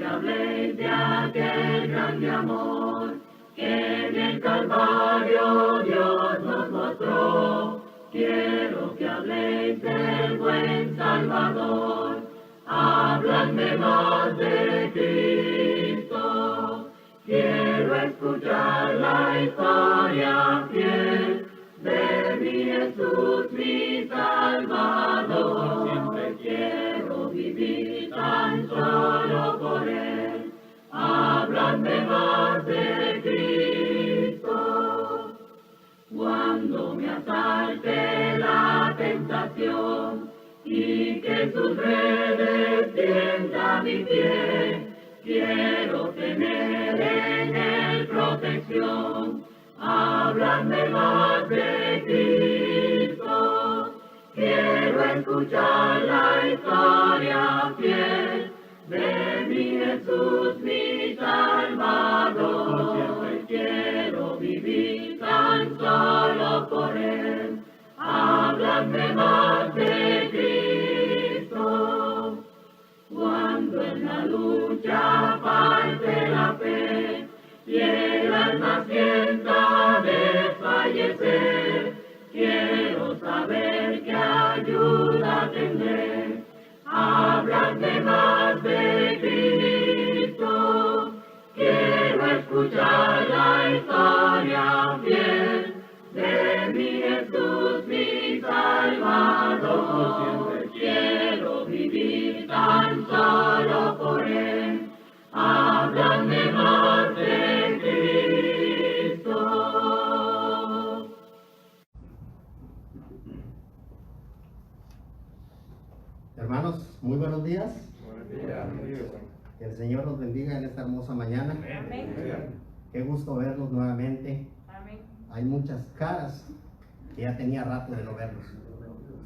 que habléis de aquel grande amor que en el Calvario Dios nos mostró. Quiero que habléis del buen Salvador, habladme más de Cristo. Quiero escuchar la historia fiel de mi Jesús, mi Salvador. Siempre quiero vivir tan solo por Él. Habladme más de Cristo. Cuando me asalte la tentación y que sus redes tienda mi pie, quiero tener en Él protección. Háblame más de Cristo. Quiero escuchar la historia fiel de mi Jesús, mi Salvador. Siempre quiero vivir tan solo por Él. Háblame más de Cristo. Cuando en la lucha falte la fe y el alma sienta desfallecer, quiero saber qué ayuda tendré. Háblame más de Cristo. Quiero escuchar la historia fiel de mi Jesús, mi Salvador. Siempre quiero vivir tan solo por Él. Háblame más de Cristo. Hermanos, muy buenos días. Buenos días. Que el Señor nos bendiga en esta hermosa mañana. Amén. Qué gusto verlos nuevamente. Amén. Hay muchas caras que ya tenía rato de no verlos.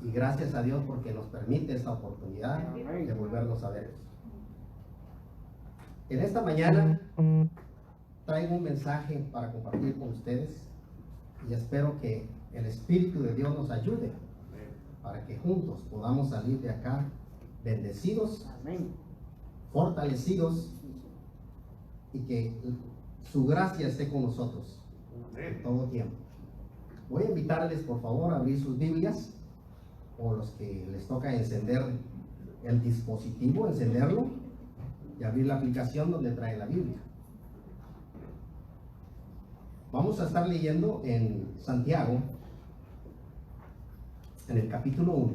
Y gracias a Dios porque nos permite esta oportunidad de volverlos a ver. En esta mañana traigo un mensaje para compartir con ustedes y espero que el Espíritu de Dios nos ayude para que juntos podamos salir de acá bendecidos, fortalecidos y que su gracia esté con nosotros en todo tiempo. Voy a invitarles por favor a abrir sus Biblias, o los que les toca encender el dispositivo, encenderlo y abrir la aplicación donde trae la Biblia. Vamos a estar leyendo en Santiago, en el capítulo 1.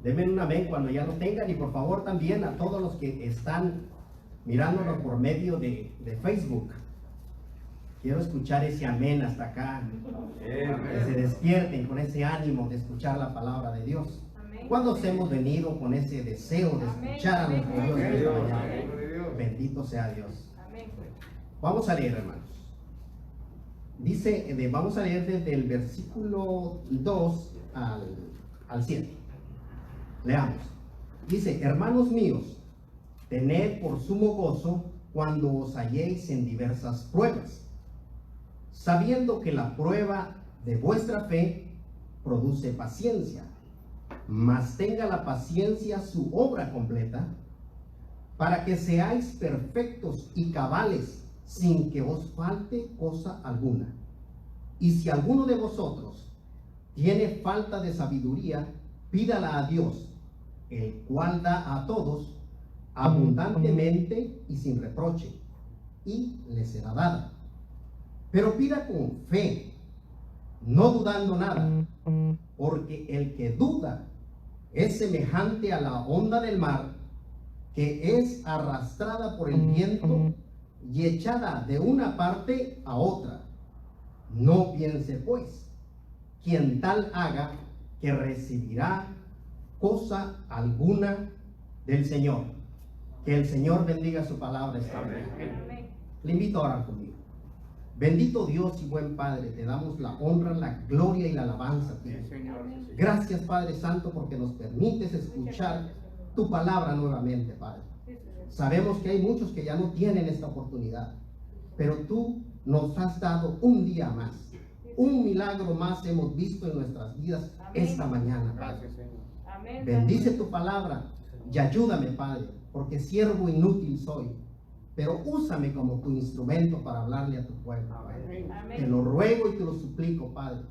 Denme un amén cuando ya lo tengan, y por favor también a todos los que están mirándonos por medio de Facebook. Quiero escuchar ese amén hasta acá, que se despierten con ese ánimo de escuchar la palabra de Dios. ¿Cuántos hemos venido con ese deseo de escuchar a nuestro Dios en esta mañana? Bendito sea Dios. Vamos a leer, hermanos. Dice, vamos a leer desde el versículo 2 al 7. Leamos. Dice: hermanos míos, tened por sumo gozo cuando os halléis en diversas pruebas, sabiendo que la prueba de vuestra fe produce paciencia. Mas tenga la paciencia su obra completa, para que seáis perfectos y cabales, sin que os falte cosa alguna. Y si alguno de vosotros tiene falta de sabiduría, pídala a Dios, el cual da a todos abundantemente y sin reproche, y le será dada. Pero pida con fe, no dudando nada, porque el que duda es semejante a la onda del mar, que es arrastrada por el viento y echada de una parte a otra. No piense pues quien tal haga que recibirá cosa alguna del Señor. Que el Señor bendiga su palabra esta mañana. Le invito a orar conmigo. Bendito Dios y buen Padre, te damos la honra, la gloria y la alabanza a ti. Gracias, Padre Santo, porque nos permites escuchar tu palabra nuevamente, Padre. Sabemos que hay muchos que ya no tienen esta oportunidad, pero tú nos has dado un día más Un milagro más hemos visto en nuestras vidas esta mañana. Gracias, Señor. Amén. Bendice tu palabra y ayúdame, Padre, porque siervo inútil soy, pero úsame como tu instrumento para hablarle a tu pueblo, Padre. Amén. Te lo ruego y te lo suplico, Padre,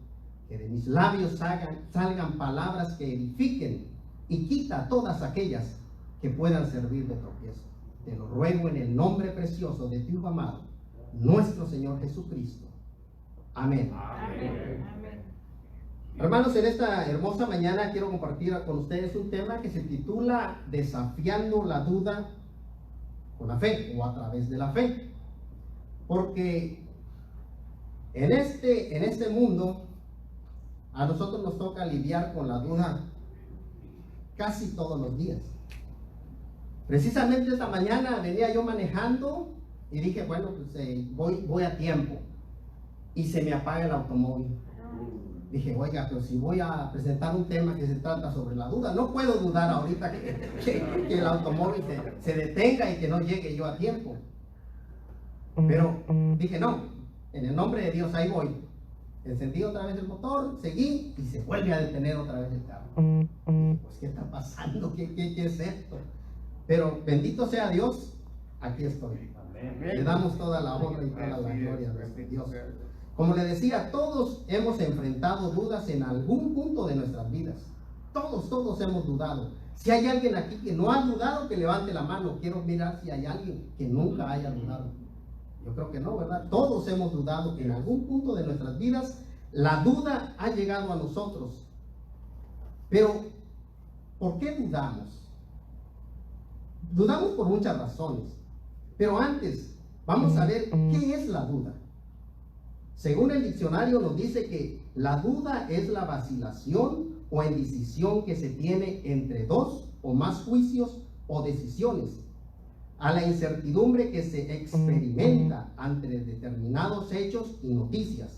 que de mis labios salgan palabras que edifiquen y quita todas aquellas que puedan servir de tropiezo. Te lo ruego en el nombre precioso de tu Hijo amado, nuestro Señor Jesucristo. Amén. Amén. Amén. Hermanos, en esta hermosa mañana quiero compartir con ustedes un tema que se titula Desafiando la duda con la fe o a través de la fe. Porque en este mundo a nosotros nos toca lidiar con la duda casi todos los días. Precisamente esta mañana venía yo manejando y dije, bueno, pues voy a tiempo, y se me apaga el automóvil. Dije, oiga, pero si voy a presentar un tema que se trata sobre la duda, no puedo dudar ahorita que el automóvil se detenga y que no llegue yo a tiempo. Pero dije, no, en el nombre de Dios, ahí voy. Encendí otra vez el motor, seguí y se vuelve a detener otra vez el carro. Pues, ¿qué está pasando? ¿Qué es esto? Pero bendito sea Dios, aquí estoy. Le damos toda la honra y toda la gloria a nuestro Dios. Como le decía, todos hemos enfrentado dudas en algún punto de nuestras vidas. Todos hemos dudado. Si hay alguien aquí que no ha dudado, que levante la mano. Quiero mirar si hay alguien que nunca haya dudado. Yo creo que no, ¿verdad? Todos hemos dudado. En algún punto de nuestras vidas, la duda ha llegado a nosotros. Pero, ¿por qué dudamos? Dudamos por muchas razones. Pero antes, vamos a ver qué es la duda. Según el diccionario nos dice que la duda es la vacilación o indecisión que se tiene entre dos o más juicios o decisiones, a la incertidumbre que se experimenta ante determinados hechos y noticias.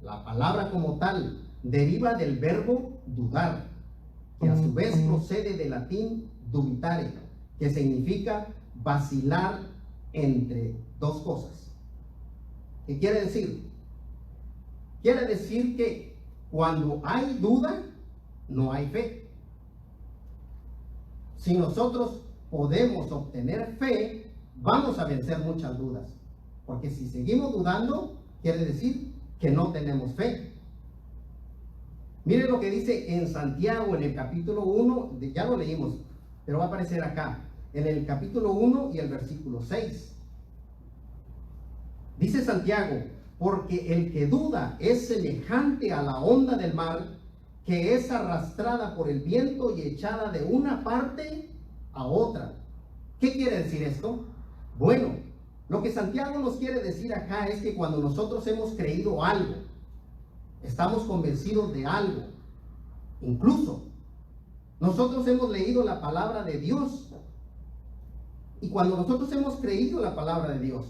La palabra como tal deriva del verbo dudar, que a su vez procede del latín dubitare, que significa vacilar entre dos cosas. ¿Qué quiere decir? Quiere decir que cuando hay duda, no hay fe. Si nosotros podemos obtener fe, vamos a vencer muchas dudas. Porque si seguimos dudando, quiere decir que no tenemos fe. Miren lo que dice en Santiago, en el capítulo 1, ya lo leímos, pero va a aparecer acá, en el capítulo 1 y el versículo 6. Dice Santiago, porque el que duda es semejante a la onda del mar, que es arrastrada por el viento y echada de una parte a otra. ¿Qué quiere decir esto? Bueno, lo que Santiago nos quiere decir acá es que cuando nosotros hemos creído algo, estamos convencidos de algo, incluso nosotros hemos leído la palabra de Dios, y cuando nosotros hemos creído la palabra de Dios,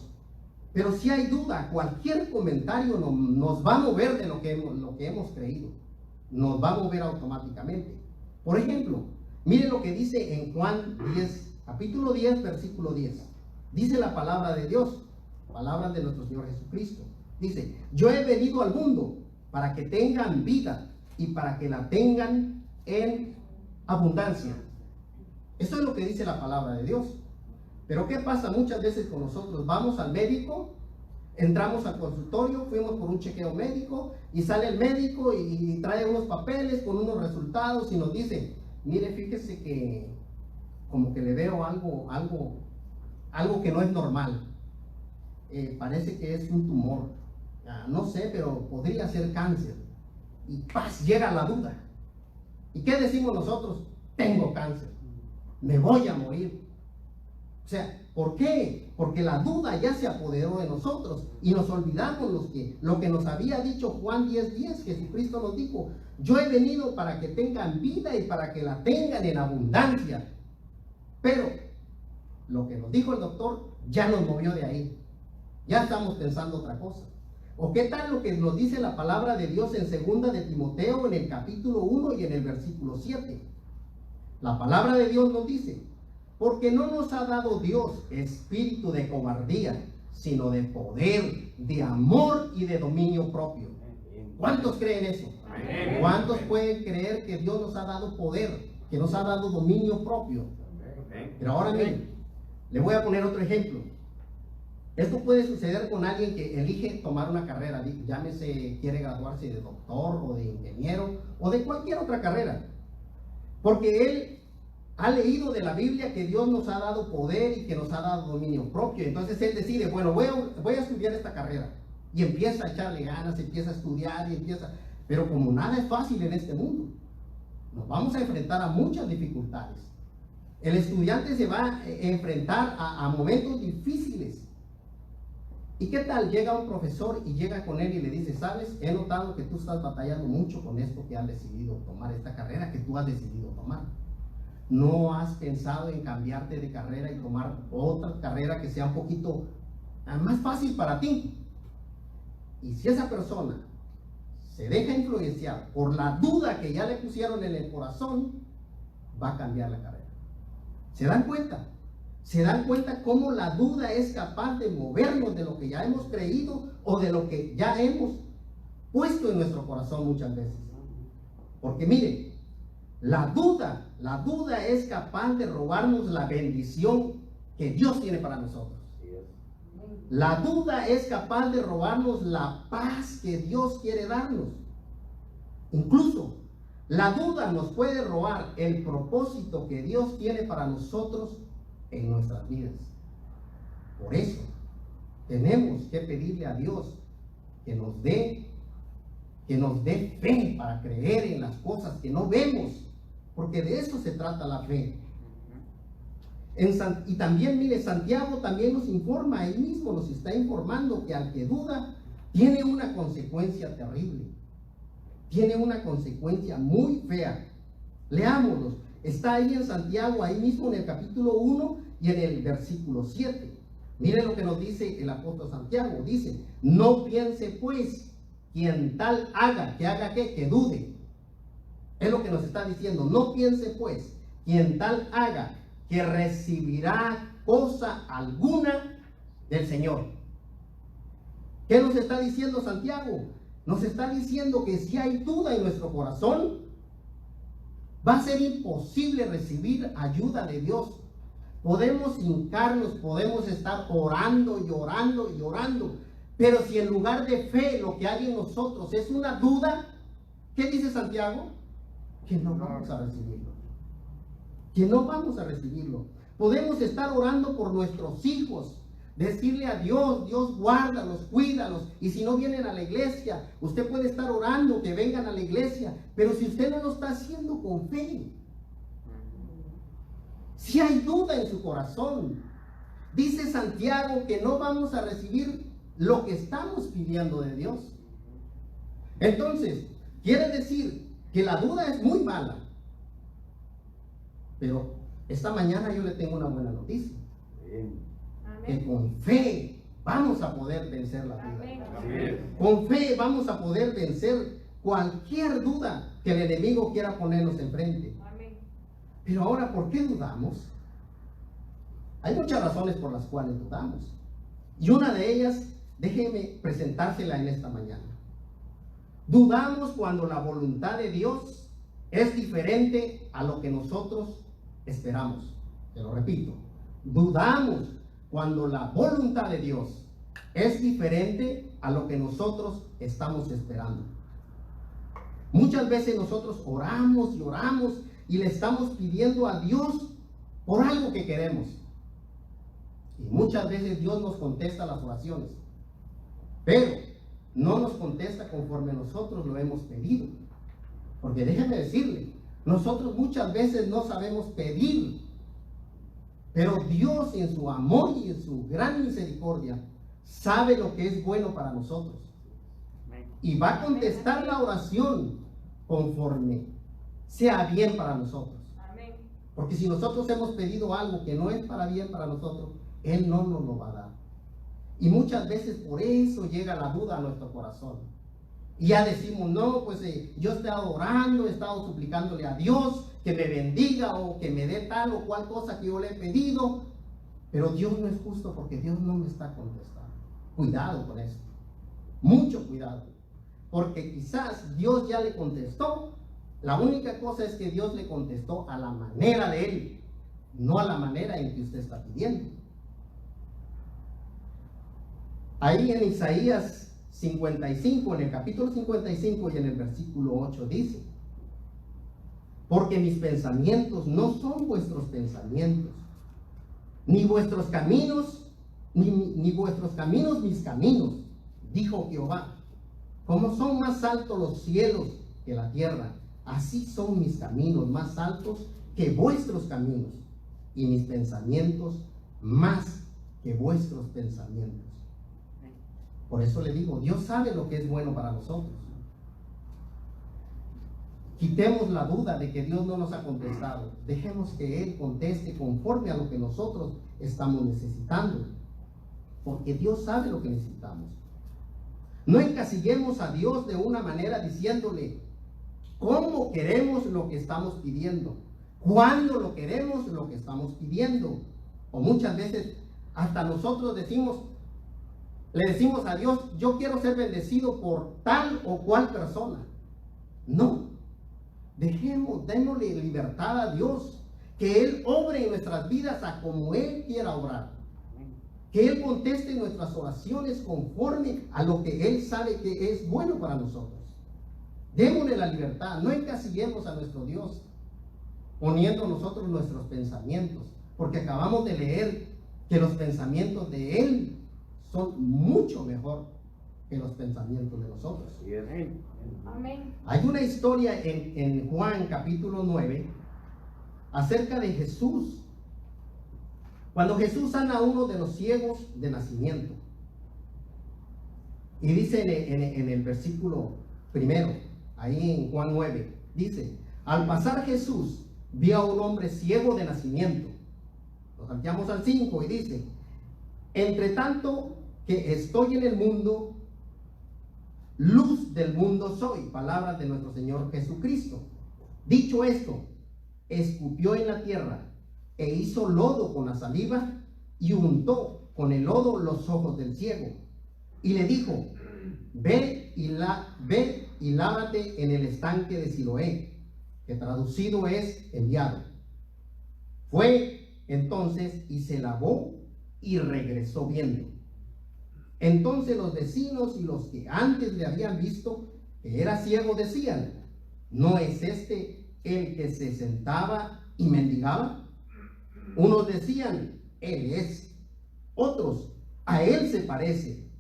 pero si hay duda, cualquier comentario nos va a mover de lo que hemos creído. Nos va a mover automáticamente. Por ejemplo, miren lo que dice en Juan 10, capítulo 10, versículo 10. Dice la palabra de Dios, palabras de nuestro Señor Jesucristo. Dice, yo he venido al mundo para que tengan vida y para que la tengan en abundancia. Eso es lo que dice la palabra de Dios. Pero ¿qué pasa muchas veces con nosotros? Vamos al médico, entramos al consultorio, fuimos por un chequeo médico y sale el médico y trae unos papeles con unos resultados y nos dice, mire, fíjese que como que le veo algo que no es normal. Parece que es un tumor. No sé, pero podría ser cáncer. Y ¡paz! Llega la duda. ¿Y qué decimos nosotros? Tengo cáncer. Me voy a morir. O sea, ¿por qué? Porque la duda ya se apoderó de nosotros y nos olvidamos lo que nos había dicho Juan 10:10. Jesucristo nos dijo, yo he venido para que tengan vida y para que la tengan en abundancia. Pero lo que nos dijo el doctor ya nos movió de ahí. Ya estamos pensando otra cosa. ¿O qué tal lo que nos dice la palabra de Dios en 2 de Timoteo, en el capítulo 1 y en el versículo 7? La palabra de Dios nos dice, porque no nos ha dado Dios espíritu de cobardía, sino de poder, de amor y de dominio propio. ¿Cuántos creen eso? Amén. ¿Cuántos pueden creer que Dios nos ha dado poder, que nos ha dado dominio propio? Pero ahora miren, le voy a poner otro ejemplo. Esto puede suceder con alguien que elige tomar una carrera, llámese, quiere graduarse de doctor o de ingeniero o de cualquier otra carrera. Porque él ha leído de la Biblia que Dios nos ha dado poder y que nos ha dado dominio propio. Entonces él decide, bueno, voy a estudiar esta carrera. Y empieza a echarle ganas, empieza a estudiar y empieza... Pero como nada es fácil en este mundo, nos vamos a enfrentar a muchas dificultades. El estudiante se va a enfrentar a momentos difíciles. ¿Y qué tal? Llega un profesor y llega con él y le dice, sabes, he notado que tú estás batallando mucho con esto que has decidido tomar, esta carrera que tú has decidido tomar. ¿No has pensado en cambiarte de carrera y tomar otra carrera que sea un poquito más fácil para ti? Y si esa persona se deja influenciar por la duda que ya le pusieron en el corazón, va a cambiar la carrera. ¿Se dan cuenta? ¿Se dan cuenta cómo la duda es capaz de movernos de lo que ya hemos creído o de lo que ya hemos puesto en nuestro corazón muchas veces? Porque miren, la duda es capaz de robarnos la bendición que Dios tiene para nosotros. La duda es capaz de robarnos la paz que Dios quiere darnos. Incluso la duda nos puede robar el propósito que Dios tiene para nosotros en nuestras vidas. Por eso tenemos que pedirle a Dios que nos dé fe para creer en las cosas que no vemos, porque de eso se trata la fe. Y también, mire, Santiago también nos informa, él mismo nos está informando que al que duda tiene una consecuencia terrible, tiene una consecuencia muy fea. Leámoslos, está ahí en Santiago, ahí mismo en el capítulo 1 y en el versículo 7. Mire lo que nos dice el apóstol Santiago, dice, no piense pues quien tal haga, ¿que haga qué? Que dude. Es lo que nos está diciendo, no piense pues quien tal haga que recibirá cosa alguna del Señor. ¿Qué nos está diciendo Santiago? Nos está diciendo que si hay duda en nuestro corazón, va a ser imposible recibir ayuda de Dios. Podemos hincarnos, podemos estar orando y orando y orando, pero si en lugar de fe lo que hay en nosotros es una duda, ¿qué dice Santiago? Que no vamos a recibirlo. Que no vamos a recibirlo. Podemos estar orando por nuestros hijos, decirle a Dios, Dios guárdalos, cuídalos, y si no vienen a la iglesia, usted puede estar orando que vengan a la iglesia, pero si usted no lo está haciendo con fe, si hay duda en su corazón, dice Santiago que no vamos a recibir lo que estamos pidiendo de Dios. Entonces, quiere decir que la duda es muy mala. Pero esta mañana yo le tengo una buena noticia. Que con fe vamos a poder vencer la duda. Con fe vamos a poder vencer cualquier duda que el enemigo quiera ponernos enfrente. Pero ahora, ¿por qué dudamos? Hay muchas razones por las cuales dudamos. Y una de ellas, déjeme presentársela en esta mañana. Dudamos cuando la voluntad de Dios es diferente a lo que nosotros esperamos. Te lo repito. Dudamos cuando la voluntad de Dios es diferente a lo que nosotros estamos esperando. Muchas veces nosotros oramos y oramos y le estamos pidiendo a Dios por algo que queremos. Y muchas veces Dios nos contesta las oraciones, pero no nos contesta conforme nosotros lo hemos pedido. Porque déjeme decirle, nosotros muchas veces no sabemos pedir, pero Dios en su amor y en su gran misericordia sabe lo que es bueno para nosotros. Y va a contestar la oración conforme sea bien para nosotros. Porque si nosotros hemos pedido algo que no es para bien para nosotros, Él no nos lo va a dar. Y muchas veces por eso llega la duda a nuestro corazón. Y ya decimos, no, pues yo he estado orando, he estado suplicándole a Dios que me bendiga o que me dé tal o cual cosa que yo le he pedido. Pero Dios no es justo porque Dios no me está contestando. Cuidado con eso. Mucho cuidado. porque quizás Dios ya le contestó. La única cosa es que Dios le contestó a la manera de él, no a la manera en que usted está pidiendo. Ahí en Isaías 55, en el capítulo 55 y en el versículo 8 dice: porque mis pensamientos no son vuestros pensamientos, ni vuestros caminos, ni vuestros caminos mis caminos, dijo Jehová. Como son más altos los cielos que la tierra, así son mis caminos más altos que vuestros caminos, y mis pensamientos más que vuestros pensamientos. Por eso le digo, Dios sabe lo que es bueno para nosotros. Quitemos la duda de que Dios no nos ha contestado. Dejemos que Él conteste conforme a lo que nosotros estamos necesitando, porque Dios sabe lo que necesitamos. No encasillemos a Dios de una manera diciéndole cómo queremos lo que estamos pidiendo, cuándo lo queremos lo que estamos pidiendo. O muchas veces hasta nosotros le decimos a Dios: yo quiero ser bendecido por tal o cual persona. No, démosle libertad a Dios, que Él obre en nuestras vidas a como Él quiera obrar, que Él conteste nuestras oraciones conforme a lo que Él sabe que es bueno para nosotros. Démosle la libertad, no encasillemos a nuestro Dios poniendo nosotros nuestros pensamientos, porque acabamos de leer que los pensamientos de Él son mucho mejor que los pensamientos de nosotros. Amén. Hay una historia en Juan capítulo 9 acerca de Jesús, cuando Jesús sana a uno de los ciegos de nacimiento. Y dice en el versículo primero, ahí en Juan 9, dice: al pasar Jesús vio a un hombre ciego de nacimiento. Nos salteamos al 5 y dice: entre tanto que estoy en el mundo, luz del mundo soy. Palabras de nuestro Señor Jesucristo. Dicho esto, escupió en la tierra e hizo lodo con la saliva y untó con el lodo los ojos del ciego y le dijo: ve y lávate en el estanque de Siloé, que traducido es enviado. Fue entonces y se lavó y regresó viendo. Entonces los vecinos y los que antes le habían visto que era ciego decían: ¿no es este el que se sentaba y mendigaba? Unos decían: él es. Otros: a él se parece.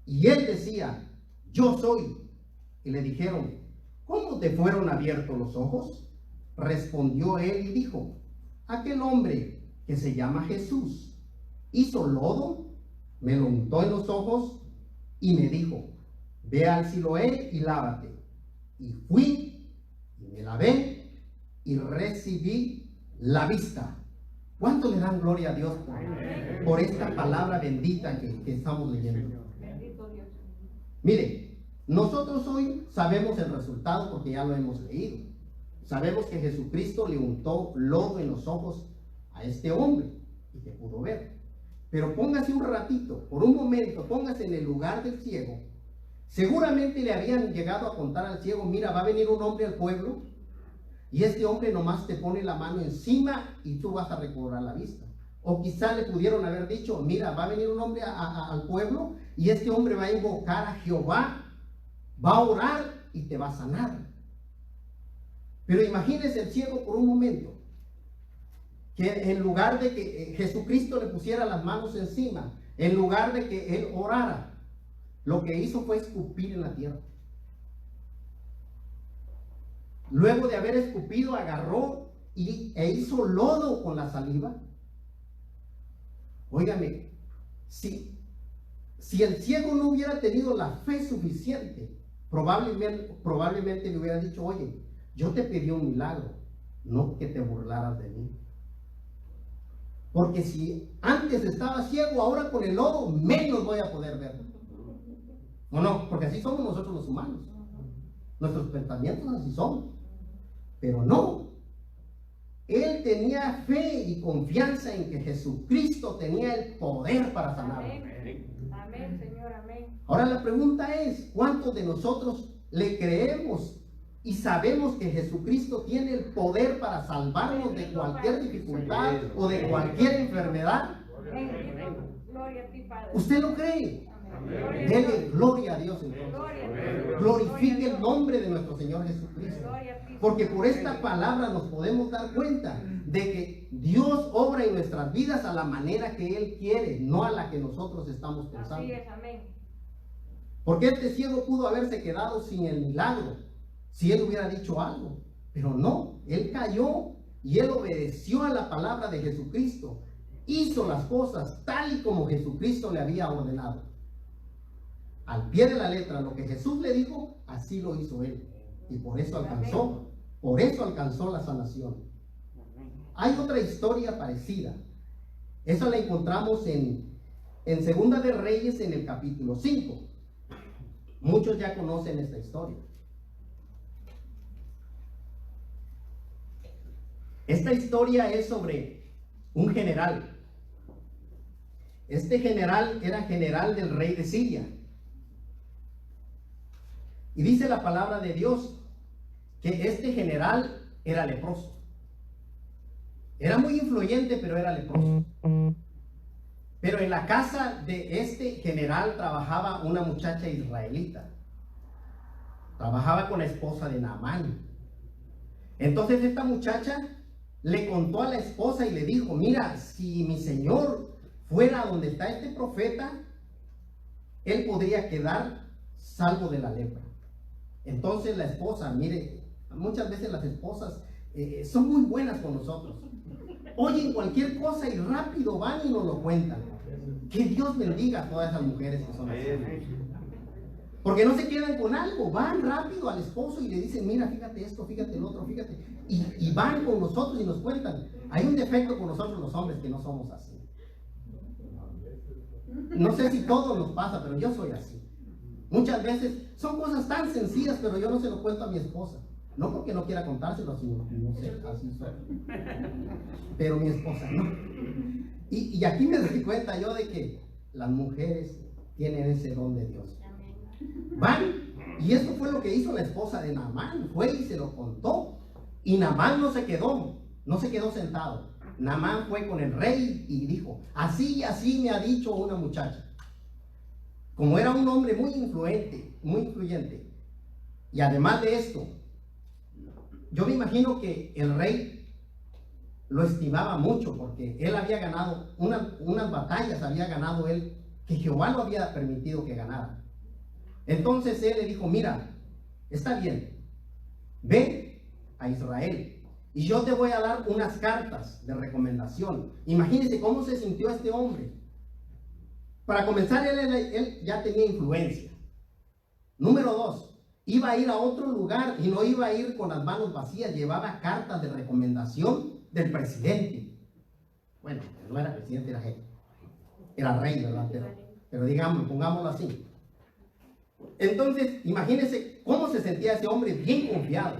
Y él decía: yo soy. Y le dijeron: ¿cómo te fueron abiertos los ojos? Respondió él y dijo: aquel hombre que se llama Jesús hizo lodo, me lo untó en los ojos y me dijo: ve al Siloé y lávate. Y fui y me lavé y recibí la vista. ¿Cuánto le dan gloria a Dios por esta palabra bendita que estamos leyendo? Bendito Dios. Mire, nosotros hoy sabemos el resultado porque ya lo hemos leído. Sabemos que Jesucristo le untó lodo en los ojos a este hombre y que pudo ver. Pero póngase un ratito, por un momento, póngase en el lugar del ciego. Seguramente le habían llegado a contar al ciego: mira, va a venir un hombre al pueblo y este hombre nomás te pone la mano encima y tú vas a recobrar la vista. O quizá le pudieron haber dicho: mira, va a venir un hombre al pueblo y este hombre va a invocar a Jehová, va a orar y te va a sanar. Pero imagínese el ciego por un momento, que en lugar de que Jesucristo le pusiera las manos encima, en lugar de que él orara, lo que hizo fue escupir en la tierra. Luego de haber escupido, agarró e hizo lodo con la saliva. Óigame, si el ciego no hubiera tenido la fe suficiente, probablemente le hubiera dicho: oye, yo te pedí un milagro, no que te burlaras de mí. Porque si antes estaba ciego, ahora con el lodo menos voy a poder ver. ¿O no? Porque así somos nosotros los humanos. Nuestros pensamientos así son. Pero no. Él tenía fe y confianza en que Jesucristo tenía el poder para sanarlo. Amén. Amén, Señor, amén. Ahora la pregunta es, ¿cuántos de nosotros le creemos y sabemos que Jesucristo tiene el poder para salvarnos de cualquier dificultad o de cualquier enfermedad? Bendito, gloria a ti, Padre. ¿Usted lo cree? Amén. Dele gloria a Dios entonces. Gloria a ti. Glorifique el nombre de nuestro Señor Jesucristo. Gloria a ti. Porque por esta palabra nos podemos dar cuenta de que Dios obra en nuestras vidas a la manera que Él quiere, no a la que nosotros estamos pensando. Así es, amén. Porque este ciego pudo haberse quedado sin el milagro si él hubiera dicho algo, pero no, él cayó y él obedeció a la palabra de Jesucristo, hizo las cosas tal y como Jesucristo le había ordenado. Al pie de la letra, lo que Jesús le dijo, así lo hizo él, y por eso alcanzó la sanación. Hay otra historia parecida. Esa la encontramos en Segunda de Reyes, en el capítulo 5. Muchos ya conocen esta historia. Esta historia es sobre un general. Este general era general del rey de Siria. Y dice la palabra de Dios que este general era leproso. Era muy influyente, pero era leproso. Pero en la casa de este general trabajaba una muchacha israelita. Trabajaba con la esposa de Naamán. Entonces esta muchacha le contó a la esposa y le dijo, mira, si mi señor fuera donde está este profeta, él podría quedar salvo de la lepra. Entonces la esposa, mire, muchas veces las esposas son muy buenas con nosotros. Oyen cualquier cosa y rápido van y nos lo cuentan. Que Dios bendiga a todas esas mujeres que son así. Porque no se quedan con algo, van rápido al esposo y le dicen, mira, fíjate esto, fíjate el otro, fíjate. Y van con nosotros y nos cuentan. Hay un defecto con nosotros los hombres, que no somos así. No sé si todo nos pasa, pero yo soy así. Muchas veces son cosas tan sencillas, pero yo no se lo cuento a mi esposa. No porque no quiera contárselo, sino no sé, así soy. Pero mi esposa no. Y aquí me doy cuenta yo de que las mujeres tienen ese don de Dios. Van, y esto fue lo que hizo la esposa de Naamán, fue y se lo contó. Y Naamán no se quedó sentado. Naamán fue con el rey y dijo, así y así me ha dicho una muchacha. Como era un hombre muy influyente, y además de esto, yo me imagino que el rey lo estimaba mucho, porque él había ganado unas batallas, había ganado él, que Jehová lo había permitido que ganara. Entonces él le dijo, mira, está bien, ve a Israel y yo te voy a dar unas cartas de recomendación. Imagínense cómo se sintió este hombre. Para comenzar, él ya tenía influencia. Número 2, iba a ir a otro lugar y no iba a ir con las manos vacías, llevaba cartas de recomendación del presidente. Bueno, no era presidente, era rey, ¿verdad? Pero digamos, pongámoslo así. Entonces, imagínense cómo se sentía ese hombre, bien confiado.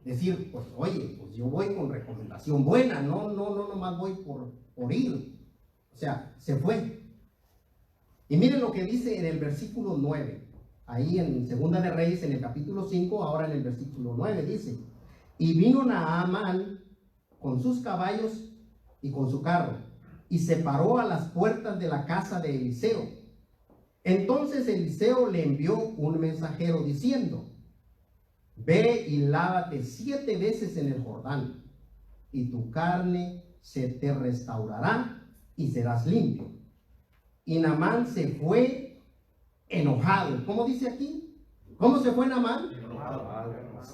Decir, pues oye, pues yo voy con recomendación buena, no nomás voy por ir. O sea, se fue. Y miren lo que dice en el versículo 9. Ahí en Segunda de Reyes, en el capítulo 5, ahora en el versículo 9 dice, y vino Naamán con sus caballos y con su carro, y se paró a las puertas de la casa de Eliseo. Entonces Eliseo le envió un mensajero diciendo, ve y lávate 7 veces en el Jordán, y tu carne se te restaurará y serás limpio. Y Naamán se fue enojado. ¿Cómo dice aquí? ¿Cómo se fue Naamán?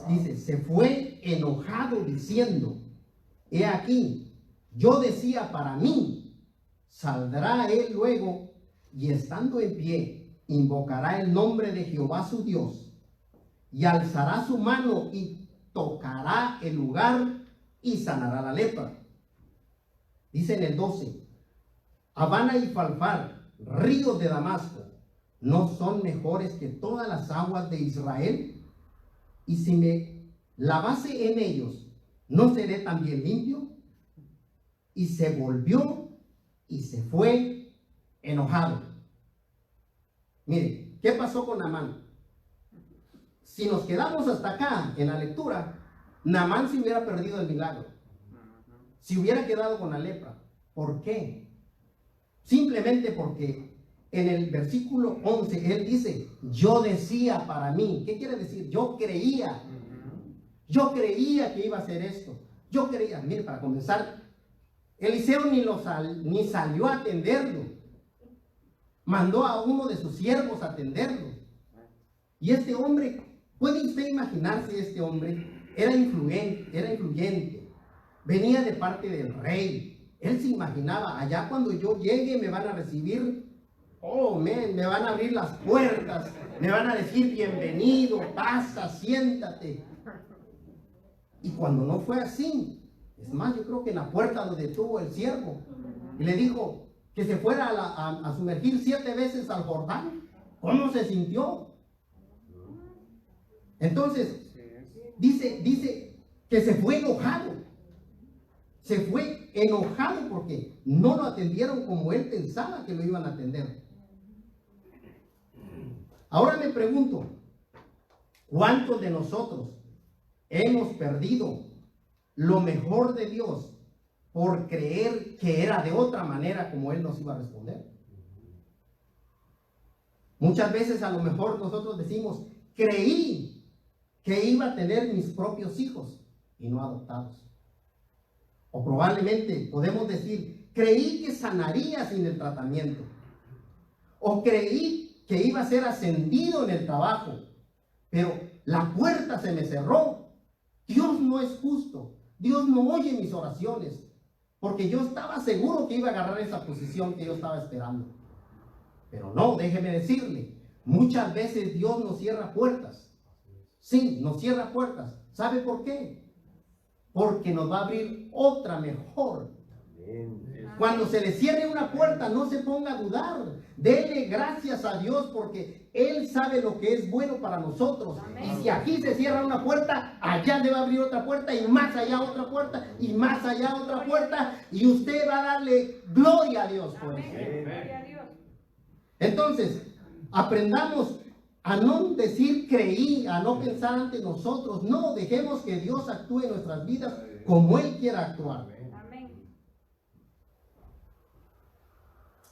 Dice, se fue enojado diciendo, he aquí, yo decía para mí, saldrá él luego y estando en pie, invocará el nombre de Jehová su Dios y alzará su mano y tocará el lugar y sanará la lepra. Dice en el 12, Abana y Falfar, ríos de Damasco, ¿no son mejores que todas las aguas de Israel? Y si me lavase en ellos, ¿no seré también limpio? Y se volvió y se fue enojado. Mire, ¿qué pasó con Naamán? Si nos quedamos hasta acá en la lectura, Naamán se hubiera perdido el milagro. Si hubiera quedado con la lepra. ¿Por qué? Simplemente porque en el versículo 11 él dice, yo decía para mí. ¿Qué quiere decir? Yo creía. Yo creía que iba a hacer esto. Yo creía. Mire, para comenzar, Eliseo ni salió a atenderlo. Mandó a uno de sus siervos a atenderlo. Y este hombre, ¿puede usted imaginarse este hombre? Era influyente. Venía de parte del rey. Él se imaginaba, allá cuando yo llegue me van a recibir, me van a abrir las puertas, me van a decir bienvenido, pasa, siéntate. Y cuando no fue así, es más, yo creo que en la puerta lo detuvo el siervo y le dijo que se fuera a sumergir 7 veces al Jordán. ¿Cómo se sintió? Entonces, dice que se fue enojado. Se fue enojado porque no lo atendieron como él pensaba que lo iban a atender. Ahora me pregunto, ¿cuántos de nosotros hemos perdido lo mejor de Dios por creer que era de otra manera como Él nos iba a responder? Muchas veces a lo mejor nosotros decimos, creí que iba a tener mis propios hijos y no adoptados. O probablemente podemos decir, creí que sanaría sin el tratamiento. O creí que iba a ser ascendido en el trabajo, pero la puerta se me cerró. Dios no es justo. Dios no oye mis oraciones, porque yo estaba seguro que iba a agarrar esa posición que yo estaba esperando. Pero no, déjeme decirle, muchas veces Dios nos cierra puertas. Sí, nos cierra puertas. ¿Sabe por qué? Porque nos va a abrir otra mejor. Cuando se le cierre una puerta, no se ponga a dudar. Dele gracias a Dios porque Él sabe lo que es bueno para nosotros. Y si aquí se cierra una puerta, allá le va a abrir otra puerta y más allá otra puerta y más allá otra puerta. Y usted va a darle gloria a Dios por eso. Gloria a Dios. Entonces, aprendamos a no decir creí, a no pensar ante nosotros. No, dejemos que Dios actúe en nuestras vidas como Él quiera actuar. Amén.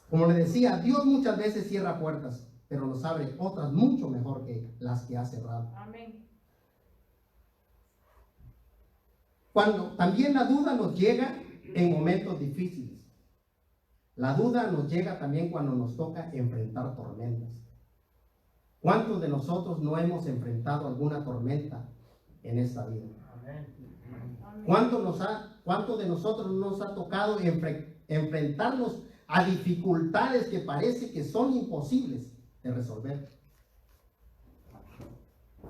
Como le decía, Dios muchas veces cierra puertas, pero nos abre otras mucho mejor que las que ha cerrado. Amén. Cuando también la duda nos llega en momentos difíciles. La duda nos llega también cuando nos toca enfrentar tormentas. ¿Cuántos de nosotros no hemos enfrentado alguna tormenta en esta vida? ¿Cuántos de nosotros nos ha tocado enfrentarnos a dificultades que parece que son imposibles de resolver?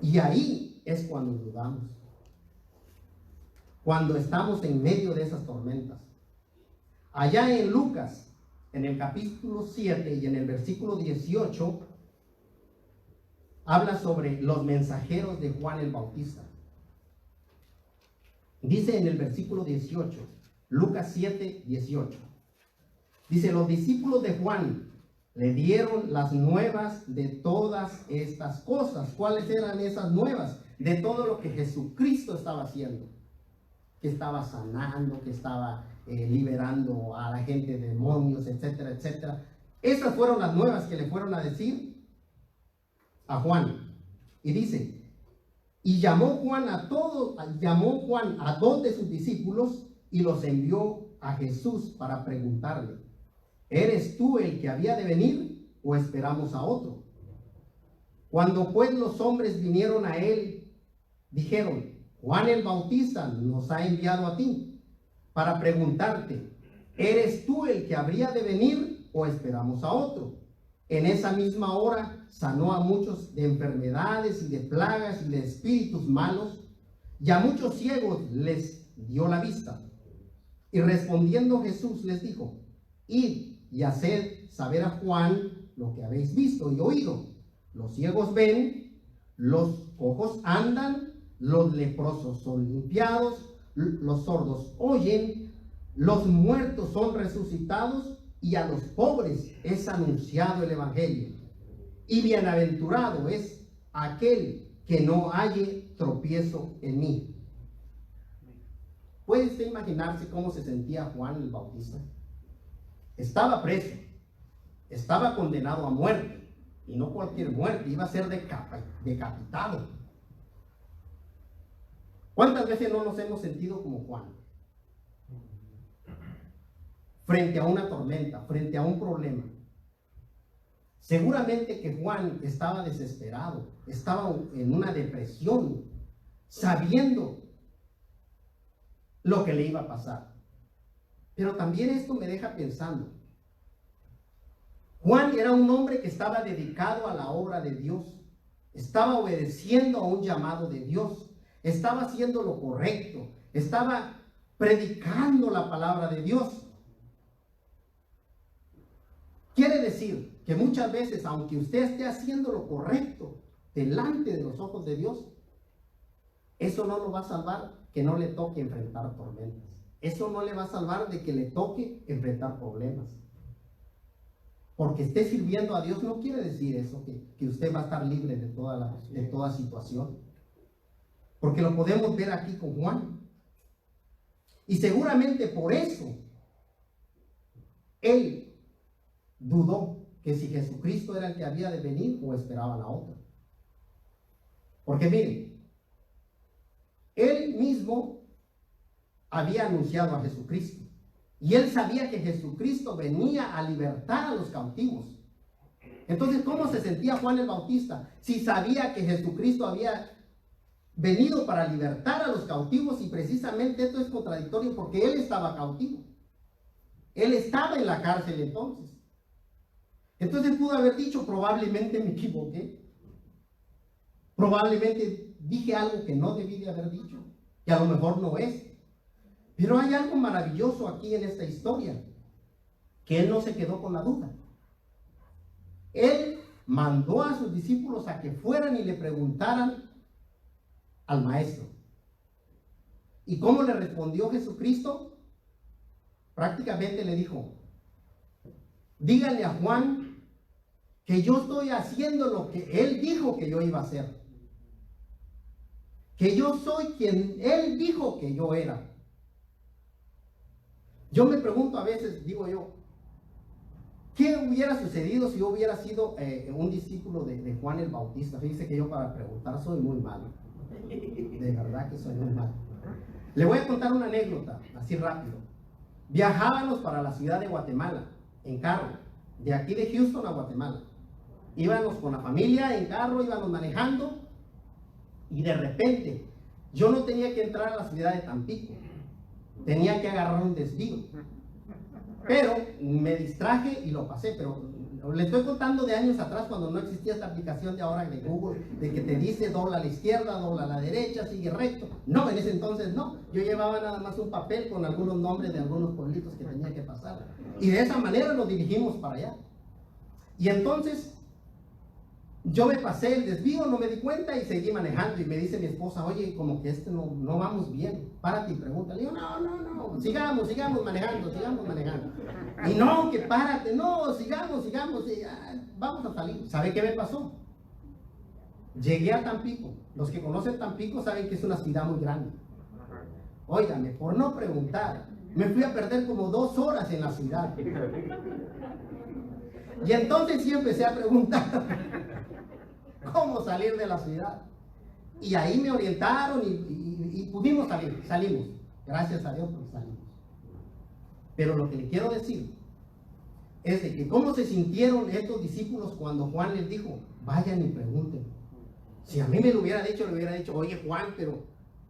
Y ahí es cuando dudamos. Cuando estamos en medio de esas tormentas. Allá en Lucas, en el capítulo 7 y en el versículo 18, habla sobre los mensajeros de Juan el Bautista. Dice en el versículo 18, Lucas 7, 18. Dice, los discípulos de Juan le dieron las nuevas de todas estas cosas. ¿Cuáles eran esas nuevas? De todo lo que Jesucristo estaba haciendo. Que estaba sanando, que estaba liberando a la gente de demonios, etcétera, etcétera. Esas fueron las nuevas que le fueron a decir a Juan. Y dice, y llamó Juan a 2 de sus discípulos y los envió a Jesús para preguntarle, ¿eres tú el que había de venir o esperamos a otro? Cuando pues los hombres vinieron a él, dijeron, Juan el Bautista nos ha enviado a ti para preguntarte, ¿eres tú el que habría de venir o esperamos a otro? En esa misma hora sanó a muchos de enfermedades y de plagas y de espíritus malos, y a muchos ciegos les dio la vista. Y respondiendo Jesús les dijo, id y haced saber a Juan lo que habéis visto y oído. Los ciegos ven, los cojos andan, los leprosos son limpiados, los sordos oyen, los muertos son resucitados y a los pobres es anunciado el evangelio. y bienaventurado es aquel que no halle tropiezo en mí. ¿Puede usted imaginarse cómo se sentía Juan el Bautista? Estaba preso, estaba condenado a muerte, y no cualquier muerte, iba a ser decapitado. ¿Cuántas veces no nos hemos sentido como Juan? Frente a una tormenta, frente a un problema. Seguramente que Juan estaba desesperado, estaba en una depresión, sabiendo lo que le iba a pasar. Pero también esto me deja pensando. Juan era un hombre que estaba dedicado a la obra de Dios, estaba obedeciendo a un llamado de Dios, estaba haciendo lo correcto, estaba predicando la palabra de Dios. Quiere decir que muchas veces, aunque usted esté haciendo lo correcto delante de los ojos de Dios, eso no lo va a salvar que no le toque enfrentar tormentas. Eso no le va a salvar de que le toque enfrentar problemas. Porque esté sirviendo a Dios no quiere decir eso, que usted va a estar libre de toda situación. Porque lo podemos ver aquí con Juan. Y seguramente por eso él dudó que si Jesucristo era el que había de venir o esperaba la otra. Porque miren, él mismo había anunciado a Jesucristo. Y él sabía que Jesucristo venía a libertar a los cautivos. Entonces, ¿cómo se sentía Juan el Bautista si sabía que Jesucristo había venido para libertar a los cautivos? Y precisamente esto es contradictorio porque él estaba cautivo. Él estaba en la cárcel entonces. Entonces pudo haber dicho, probablemente me equivoqué. Probablemente dije algo que no debí de haber dicho, que a lo mejor no es. Pero hay algo maravilloso aquí en esta historia, que él no se quedó con la duda. Él mandó a sus discípulos a que fueran y le preguntaran al maestro. ¿Y cómo le respondió Jesucristo? Prácticamente le dijo, díganle a Juan que yo estoy haciendo lo que él dijo que yo iba a hacer. Que yo soy quien él dijo que yo era. Yo me pregunto a veces, digo yo, ¿qué hubiera sucedido si yo hubiera sido un discípulo de Juan el Bautista? Fíjese que yo para preguntar soy muy malo. De verdad que soy muy malo. Le voy a contar una anécdota, así rápido. Viajábamos para la ciudad de Guatemala, en carro, de aquí de Houston a Guatemala. Íbamos con la familia en carro, íbamos manejando, y de repente, yo no tenía que entrar a la ciudad de Tampico. Tenía que agarrar un desvío. Pero me distraje y lo pasé. Pero le estoy contando de años atrás, cuando no existía esta aplicación de ahora de Google, de que te dice dobla a la izquierda, dobla a la derecha, sigue recto. No, en ese entonces no. Yo llevaba nada más un papel con algunos nombres de algunos pueblitos que tenía que pasar. Y de esa manera nos dirigimos para allá. Y entonces yo me pasé el desvío, no me di cuenta y seguí manejando. Y me dice mi esposa, oye, como que no vamos bien. Párate y pregunta. Le digo, no, sigamos manejando. Y no, que párate, no, sigamos, y vamos a salir. ¿Sabe qué me pasó? Llegué a Tampico. Los que conocen Tampico saben que es una ciudad muy grande. Óigame, por no preguntar, me fui a perder como 2 horas en la ciudad. Y entonces sí empecé a preguntar cómo salir de la ciudad. Y ahí me orientaron y pudimos salimos. Gracias a Dios porque salimos. Pero lo que le quiero decir es de que cómo se sintieron estos discípulos cuando Juan les dijo, vayan y pregunten. Si a mí me lo hubiera dicho, le hubiera dicho, oye Juan, pero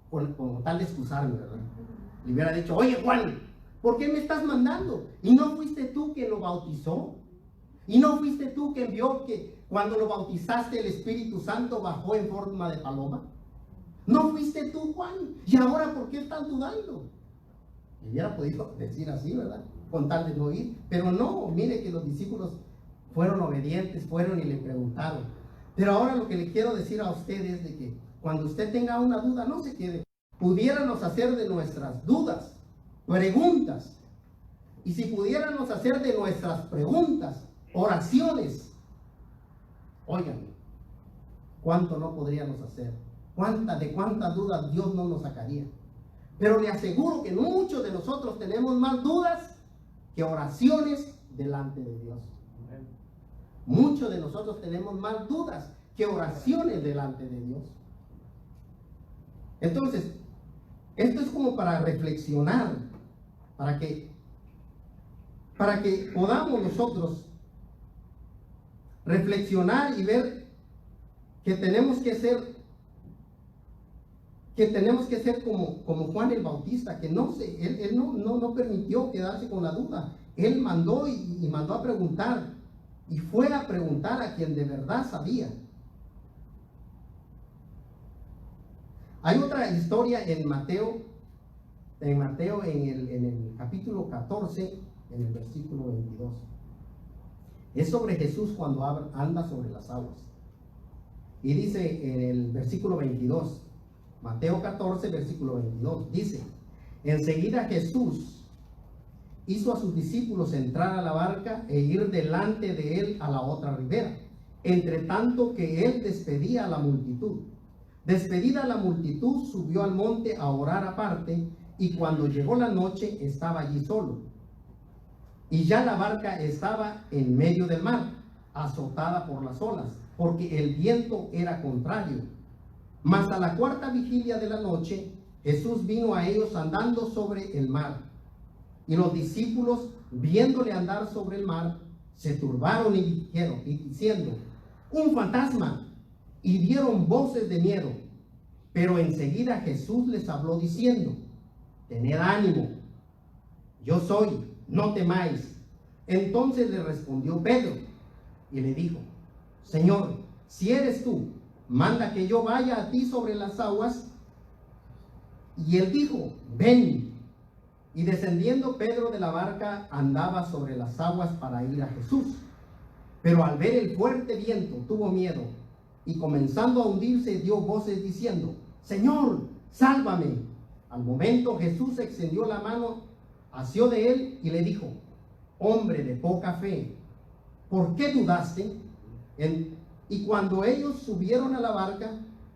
con tal de excusarme, ¿verdad? Le hubiera dicho, oye Juan, ¿por qué me estás mandando? ¿Y no fuiste tú quien lo bautizó? ¿Y no fuiste tú quien vio que cuando lo bautizaste el Espíritu Santo bajó en forma de paloma? ¿No fuiste tú, Juan? ¿Y ahora por qué estás dudando? Y hubiera podido decir así, ¿verdad? Con tal de no ir. Pero no, mire que los discípulos fueron obedientes, fueron y le preguntaron. Pero ahora lo que le quiero decir a usted es de que cuando usted tenga una duda, no se quede. Pudiéramos hacer de nuestras dudas preguntas. Y si pudiéramos hacer de nuestras preguntas oraciones, Oigan, ¿cuánto no podríamos hacer? ¿De cuántas dudas Dios no nos sacaría? Pero le aseguro que muchos de nosotros tenemos más dudas que oraciones delante de Dios. Muchos de nosotros tenemos más dudas que oraciones delante de Dios. Entonces, esto es como para reflexionar, para que podamos nosotros reflexionar y ver que tenemos que ser como Juan el Bautista, que él no permitió quedarse con la duda. Él mandó y mandó a preguntar, y fue a preguntar a quien de verdad sabía. Hay otra historia en Mateo en el capítulo 14, en el versículo 22. Es sobre Jesús cuando anda sobre las aguas. Y dice en el versículo 22, Mateo 14, versículo 22, dice: enseguida Jesús hizo a sus discípulos entrar a la barca e ir delante de él a la otra ribera, entre tanto que él despedía a la multitud. Despedida la multitud, subió al monte a orar aparte, y cuando llegó la noche estaba allí solo. Y ya la barca estaba en medio del mar, azotada por las olas, porque el viento era contrario. Mas a la cuarta vigilia de la noche, Jesús vino a ellos andando sobre el mar. Y los discípulos, viéndole andar sobre el mar, se turbaron y dijeron, diciendo: ¡un fantasma! Y dieron voces de miedo. Pero enseguida Jesús les habló diciendo: tened ánimo, yo soy, no temáis. Entonces le respondió Pedro y le dijo: Señor, si eres tú, manda que yo vaya a ti sobre las aguas. Y él dijo: ven. Y descendiendo Pedro de la barca, andaba sobre las aguas para ir a Jesús. Pero al ver el fuerte viento, tuvo miedo, y comenzando a hundirse, dio voces diciendo: Señor, sálvame. Al momento Jesús extendió la mano, asió de él y le dijo: hombre de poca fe, ¿por qué dudaste? Y cuando ellos subieron a la barca,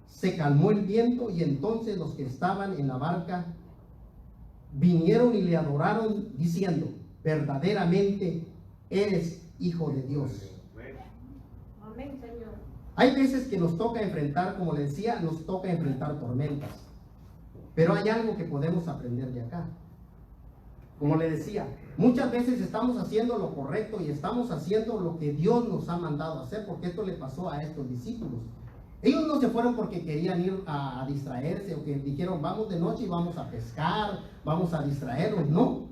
se calmó el viento, y entonces los que estaban en la barca vinieron y le adoraron, diciendo: verdaderamente eres Hijo de Dios. Amén, Señor. Hay veces que nos toca enfrentar, como le decía, nos toca enfrentar tormentas. Pero hay algo que podemos aprender de acá. Como le decía, muchas veces estamos haciendo lo correcto y estamos haciendo lo que Dios nos ha mandado a hacer, porque esto le pasó a estos discípulos. Ellos no se fueron porque querían ir a distraerse, o que dijeron: vamos de noche y vamos a pescar, vamos a distraernos. No,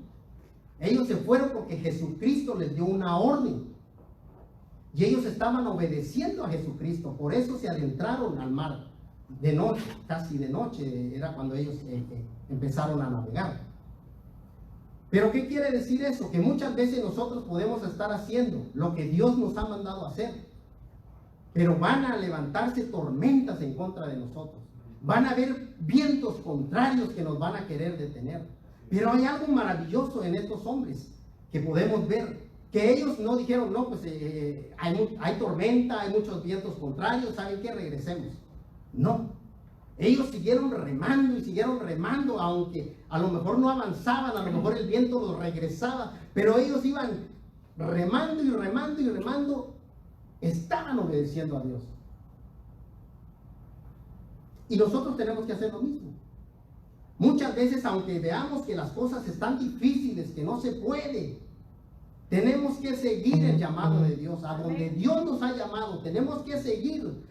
ellos se fueron porque Jesucristo les dio una orden. Y ellos estaban obedeciendo a Jesucristo, por eso se adentraron al mar de noche, casi de noche, era cuando ellos empezaron a navegar. Pero ¿qué quiere decir eso? Que muchas veces nosotros podemos estar haciendo lo que Dios nos ha mandado a hacer, pero van a levantarse tormentas en contra de nosotros. Van a haber vientos contrarios que nos van a querer detener. Pero hay algo maravilloso en estos hombres que podemos ver, que ellos no dijeron: no, pues hay tormenta, hay muchos vientos contrarios, ¿saben qué? Regresemos. No, ellos siguieron remando y siguieron remando, aunque a lo mejor no avanzaban, a lo mejor el viento los regresaba, pero ellos iban remando y remando y remando, estaban obedeciendo a Dios. Y nosotros tenemos que hacer lo mismo. Muchas veces, aunque veamos que las cosas están difíciles, que no se puede, tenemos que seguir el llamado de Dios, a donde Dios nos ha llamado, tenemos que seguir,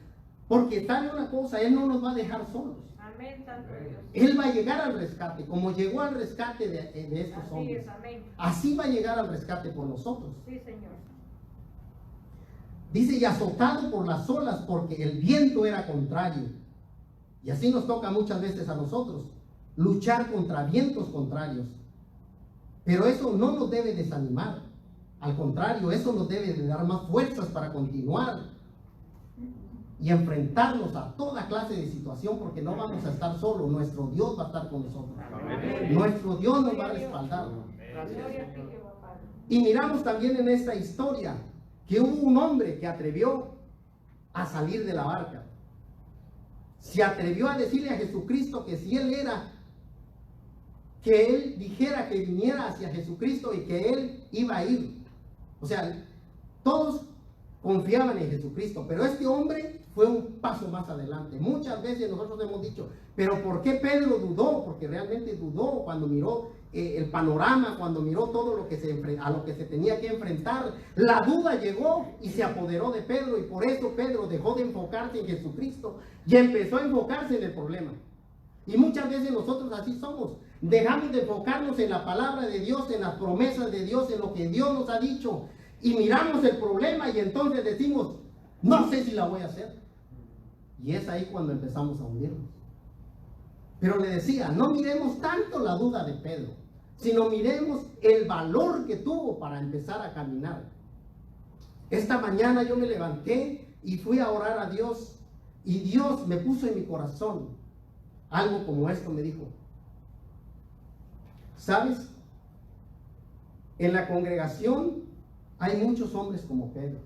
porque sabe una cosa, Él no nos va a dejar solos. Amén, santo Dios. Él va a llegar al rescate, como llegó al rescate de estos Así hombres. es, amén. Así va a llegar al rescate por nosotros. Sí, Señor. Dice: y azotado por las olas, porque el viento era contrario. Y así nos toca muchas veces a nosotros, luchar contra vientos contrarios. Pero eso no nos debe desanimar. Al contrario, eso nos debe de dar más fuerzas para continuar y enfrentarnos a toda clase de situación, porque no vamos a estar solos. Nuestro Dios va a estar con nosotros. Amén. Nuestro Dios nos va a respaldar. Gloria a ti, Jehová Padre. Y miramos también en esta historia que hubo un hombre que atrevió a salir de la barca. Se atrevió a decirle a Jesucristo que si él era, que él dijera que viniera hacia Jesucristo y que él iba a ir. O sea, todos confiaban en Jesucristo, pero este hombre fue un paso más adelante. Muchas veces nosotros hemos dicho, pero ¿por qué Pedro dudó? Porque realmente dudó cuando miró el panorama, cuando miró todo lo que a lo que se tenía que enfrentar. La duda llegó y se apoderó de Pedro, y por eso Pedro dejó de enfocarse en Jesucristo y empezó a enfocarse en el problema. Y muchas veces nosotros así somos. Dejamos de enfocarnos en la palabra de Dios, en las promesas de Dios, en lo que Dios nos ha dicho, y miramos el problema y entonces decimos, no sé si la voy a hacer. Y es ahí cuando empezamos a hundirnos. Pero le decía, no miremos tanto la duda de Pedro, sino miremos el valor que tuvo para empezar a caminar. Esta mañana yo me levanté y fui a orar a Dios, y Dios me puso en mi corazón algo como esto. Me dijo, ¿sabes? En la congregación hay muchos hombres como Pedro.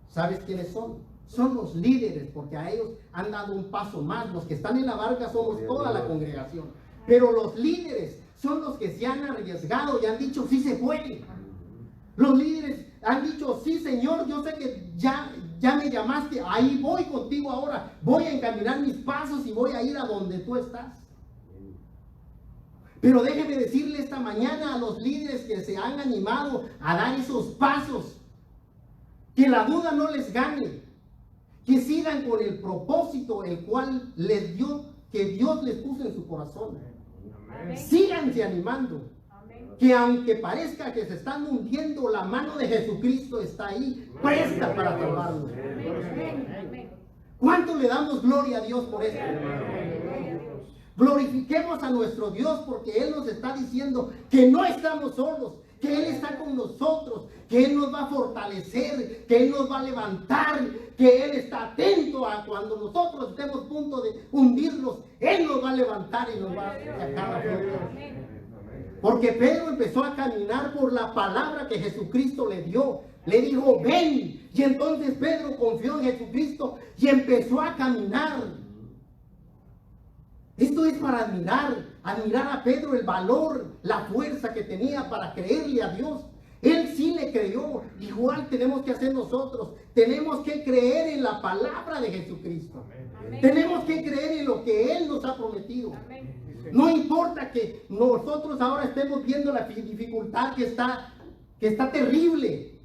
¿Sabes quiénes son? Son los líderes, porque a ellos han dado un paso más. Los que están en la barca somos toda la congregación, pero los líderes son los que se han arriesgado y han dicho, sí se puede. Los líderes han dicho, sí Señor, yo sé que ya me llamaste, ahí voy contigo ahora, voy a encaminar mis pasos y voy a ir a donde tú estás. Pero déjeme decirle esta mañana a los líderes que se han animado a dar esos pasos, que la duda no les gane, que sigan con el propósito el cual les dio, que Dios les puso en su corazón. Amén. Síganse animando. Amén. Que aunque parezca que se están hundiendo, la mano de Jesucristo está ahí, presta para salvarlos. Amén. ¿Cuánto le damos gloria a Dios por esto? Glorifiquemos a nuestro Dios, porque Él nos está diciendo que no estamos solos, que Él está con nosotros, que Él nos va a fortalecer, que Él nos va a levantar, que Él está atento a cuando nosotros estemos a punto de hundirnos. Él nos va a levantar y nos va a sacar a flote. Porque Pedro empezó a caminar por la palabra que Jesucristo le dio. Le dijo, ven. Y entonces Pedro confió en Jesucristo y empezó a caminar. Esto es para admirar a Pedro, el valor, la fuerza que tenía para creerle a Dios. Él sí le creyó. Igual tenemos que hacer nosotros. Tenemos que creer en la palabra de Jesucristo. Amén. Tenemos que creer en lo que Él nos ha prometido. Amén. No importa que nosotros ahora estemos viendo la dificultad que está terrible.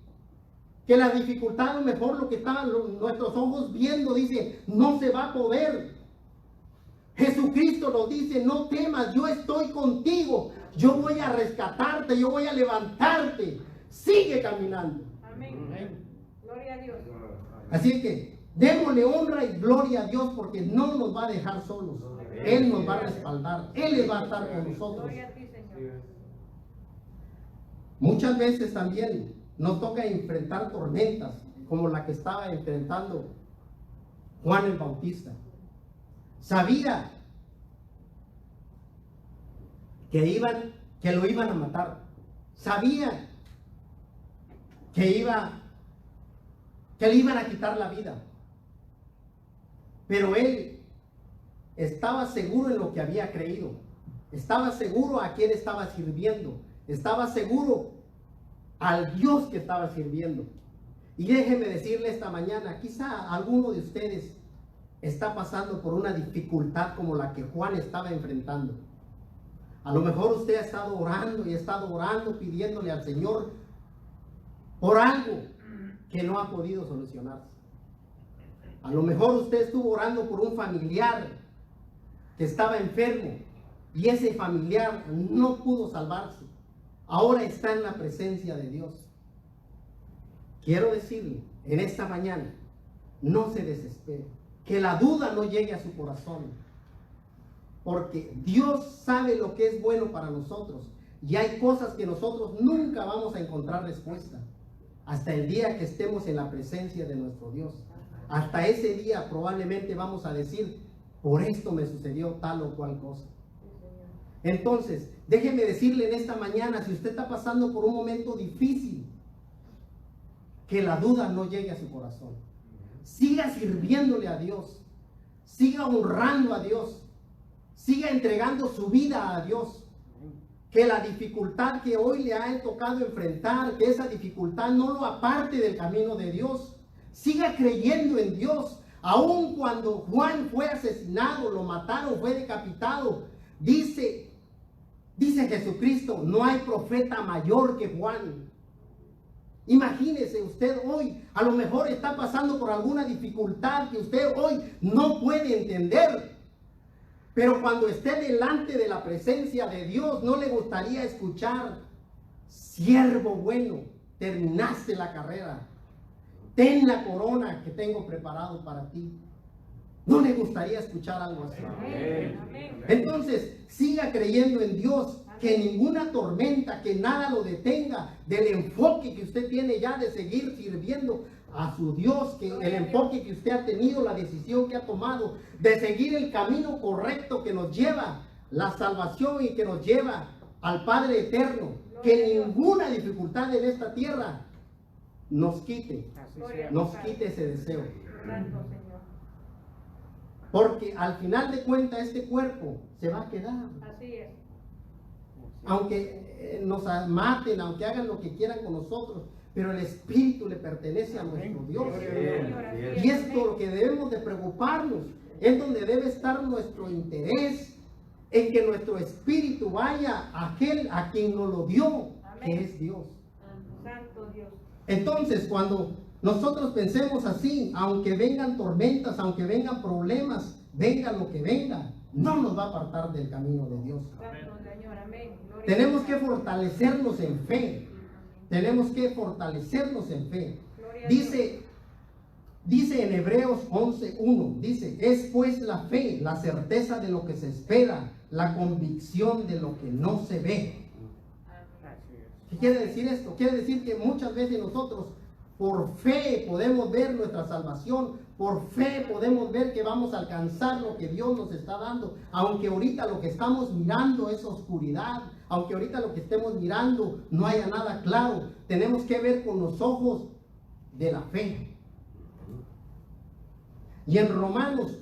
Que la dificultad, a lo mejor lo que estaban nuestros ojos viendo, dice, no se va a poder. Jesucristo nos dice, no temas, yo estoy contigo, yo voy a rescatarte, yo voy a levantarte, sigue caminando. Amén. Gloria a Dios. Así que démosle honra y gloria a Dios, porque no nos va a dejar solos, Él nos va a respaldar, Él va a estar con nosotros. Gloria a ti, Señor. Muchas veces también nos toca enfrentar tormentas, como la que estaba enfrentando Juan el Bautista. Sabía que lo iban a matar. Sabía que le iban a quitar la vida. Pero él estaba seguro en lo que había creído. Estaba seguro a quién estaba sirviendo. Estaba seguro al Dios que estaba sirviendo. Y déjeme decirle esta mañana, quizá alguno de ustedes está pasando por una dificultad como la que Juan estaba enfrentando. A lo mejor usted ha estado orando y ha estado orando, pidiéndole al Señor por algo que no ha podido solucionarse. A lo mejor usted estuvo orando por un familiar que estaba enfermo y ese familiar no pudo salvarse. Ahora está en la presencia de Dios. Quiero decirle en esta mañana, no se desespere. Que la duda no llegue a su corazón, porque Dios sabe lo que es bueno para nosotros, y hay cosas que nosotros nunca vamos a encontrar respuesta hasta el día que estemos en la presencia de nuestro Dios. Hasta ese día probablemente vamos a decir, por esto me sucedió tal o cual cosa. Entonces, déjeme decirle en esta mañana, si usted está pasando por un momento difícil, que la duda no llegue a su corazón. siga sirviéndole a Dios, siga honrando a Dios, siga entregando su vida a Dios. Que la dificultad que hoy le ha tocado enfrentar, que esa dificultad no lo aparte del camino de Dios. Siga creyendo en Dios. Aun cuando Juan fue asesinado, lo mataron, fue decapitado, dice Jesucristo, no hay profeta mayor que Juan. Imagínese usted hoy, a lo mejor está pasando por alguna dificultad que usted hoy no puede entender. Pero cuando esté delante de la presencia de Dios, ¿no le gustaría escuchar: siervo bueno, terminaste la carrera, ten la corona que tengo preparado para ti? ¿No le gustaría escuchar algo así? Amén. Entonces, siga creyendo en Dios, que ninguna tormenta, que nada lo detenga del enfoque que usted tiene ya de seguir sirviendo a su Dios, que el enfoque que usted ha tenido, la decisión que ha tomado de seguir el camino correcto que nos lleva la salvación y que nos lleva al Padre eterno. Que ninguna dificultad en esta tierra nos quite ese deseo. Santo Señor. Porque al final de cuentas este cuerpo se va a quedar. Así es. Aunque nos maten, aunque hagan lo que quieran con nosotros, pero el espíritu le pertenece a nuestro Dios. Y esto es lo que debemos de preocuparnos. Es donde debe estar nuestro interés, en que nuestro espíritu vaya a aquel a quien nos lo dio, que es Dios. Santo Dios. Entonces, cuando nosotros pensemos así, aunque vengan tormentas, aunque vengan problemas, venga lo que venga, no nos va a apartar del camino de Dios. Santo Señor. Amén. Gloria Tenemos a que Dios. fortalecernos en fe. Tenemos que fortalecernos en fe. Gloria a Dios. Dice en Hebreos 11:1, dice: es pues la fe, la certeza de lo que se espera, la convicción de lo que no se ve. ¿Qué quiere decir esto? Quiere decir que muchas veces nosotros por fe podemos ver nuestra salvación, por fe podemos ver que vamos a alcanzar lo que Dios nos está dando, aunque ahorita lo que estamos mirando es oscuridad, aunque ahorita lo que estemos mirando no haya nada claro. Tenemos que ver con los ojos de la fe. Y en Romanos,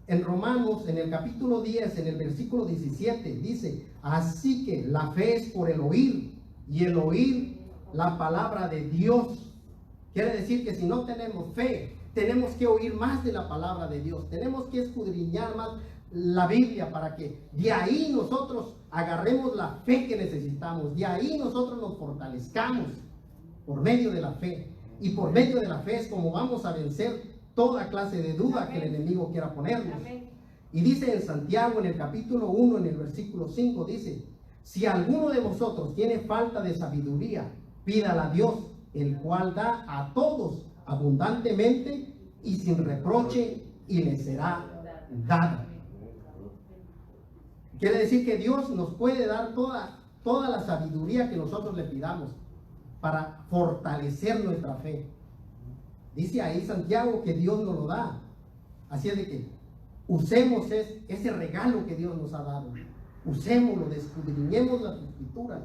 en el capítulo 10, en el versículo 17, dice: así que la fe es por el oír, y el oír la palabra de Dios. Quiere decir que si no tenemos fe, tenemos que oír más de la palabra de Dios. Tenemos que escudriñar más la Biblia para que de ahí nosotros agarremos la fe que necesitamos. De ahí nosotros nos fortalezcamos por medio de la fe. Y por medio de la fe es como vamos a vencer toda clase de duda que el enemigo quiera ponernos. Amén. Y dice en Santiago, en el capítulo 1, en el versículo 5, dice: si alguno de vosotros tiene falta de sabiduría, pídala a Dios, el cual da a todos abundantemente y sin reproche, y le será dada. Quiere decir que Dios nos puede dar toda la sabiduría que nosotros le pidamos para fortalecer nuestra fe. Dice ahí Santiago que Dios nos lo da. Así es de que usemos ese regalo que Dios nos ha dado. Usémoslo, descubriremos las escrituras.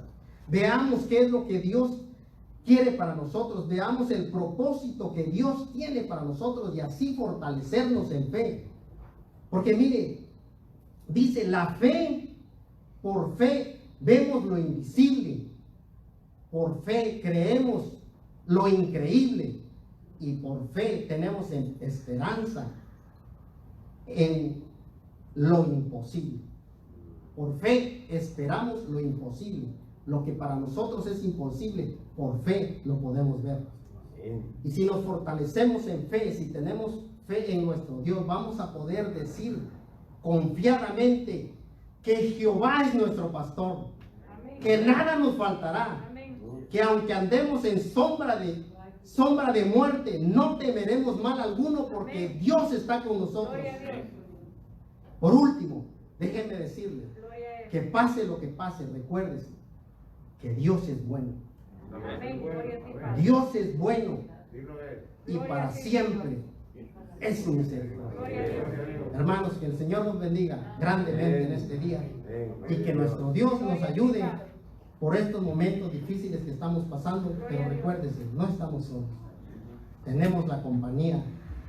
Veamos qué es lo que Dios quiere para nosotros. Veamos el propósito que Dios tiene para nosotros y así fortalecernos en fe. Porque mire, dice: la fe, por fe vemos lo invisible, por fe creemos lo increíble, y por fe tenemos esperanza en lo imposible. Por fe esperamos lo imposible. Lo que para nosotros es imposible, por fe lo podemos ver. Y si nos fortalecemos en fe, si tenemos fe en nuestro Dios, vamos a poder decir confiadamente que Jehová es nuestro pastor, Amén. que nada nos faltará, Amén. que aunque andemos en sombra de muerte, no temeremos mal alguno, porque Dios está con nosotros. Gloria a Dios. Por último, déjenme decirles Gloria a Dios. que pase lo que pase, recuérdese que Dios es bueno. Amén. Gloria a ti, Padre. Dios es bueno y Gloria para a ti, siempre es su misericordia. Gloria a Dios. Hermanos, que el Señor nos bendiga grandemente en este día y que nuestro Dios nos ayude por estos momentos difíciles que estamos pasando. Pero recuérdese, no estamos solos. Tenemos la compañía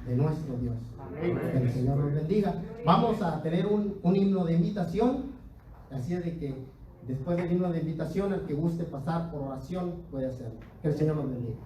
de nuestro Dios. Que el Señor nos bendiga. Vamos a tener un himno de invitación, así es de que después del himno de invitación, el que guste pasar por oración puede hacerlo. Que el Señor nos bendiga.